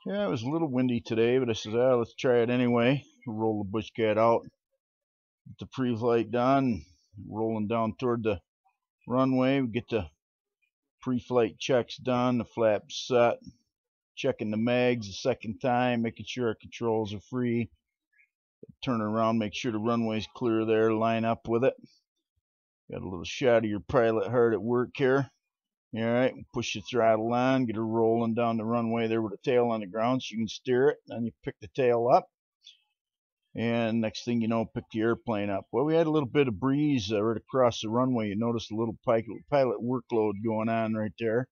Yeah, it was a little windy today, but I said, let's try it anyway. Roll the BushCat out, get the pre-flight done, rolling down toward the runway. We get the pre-flight checks done, the flaps set, checking the mags a second time, making sure our controls are free. Turn around, make sure the runway's clear there, line up with it. Got a little shot of your pilot hard at work here. All right, push the throttle on, get her rolling down the runway there with the tail on the ground so you can steer it. Then you pick the tail up, and next thing you know, pick the airplane up. Well, we had a little bit of breeze right across the runway. You notice a little pilot workload going on right there.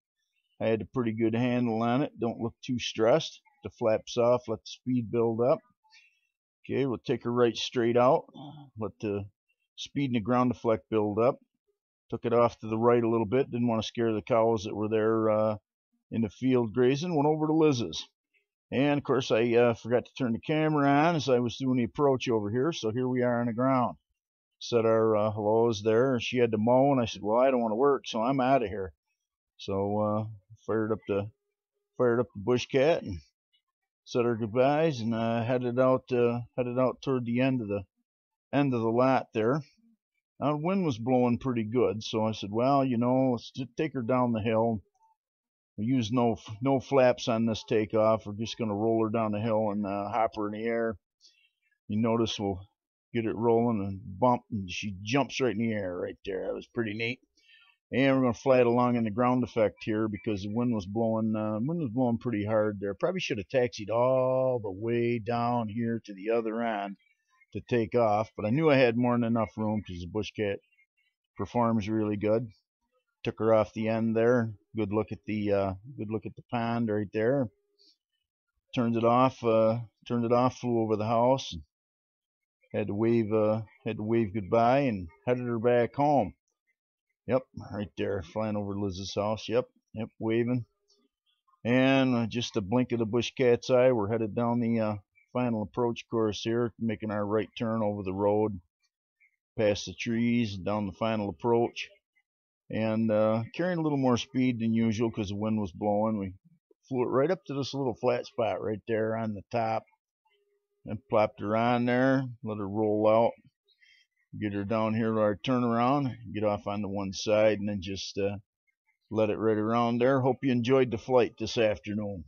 I had a pretty good handle on it. Don't look too stressed. The flaps off, let the speed build up. Okay, we'll take her right straight out. Let the speed and the ground deflect build up. Took it off to the right a little bit. Didn't want to scare the cows that were there in the field grazing. Went over to Liz's. And of course, I forgot to turn the camera on as I was doing the approach over here. So here we are on the ground. Said our hellos there. She had to mow, and I said, "Well, I don't want to work, so I'm out of here." So fired up the BushCat and said our goodbyes and headed out toward the end of the lot there. Now, the wind was blowing pretty good, so I said, "Well, let's just take her down the hill. We use no flaps on this takeoff. We're just going to roll her down the hill and hop her in the air. You notice we'll get it rolling and bump, and she jumps right in the air right there. That was pretty neat. And we're going to fly it along in the ground effect here because the wind was blowing pretty hard there. Probably should have taxied all the way down here to the other end to take off, but I knew I had more than enough room because the BushCat performs really good. Took her off the end there. Good look at the pond right there. Turned it off. Flew over the house. Had to wave goodbye and headed her back home. Yep, right there, flying over Liz's house. Yep, waving. And just a blink of the BushCat's eye, we're headed down the final approach course here, making our right turn over the road, past the trees, down the final approach, and carrying a little more speed than usual because the wind was blowing. We flew it right up to this little flat spot right there on the top, and plopped her on there, let her roll out, get her down here to our turnaround, get off on the one side, and then just let it right around there. Hope you enjoyed the flight this afternoon.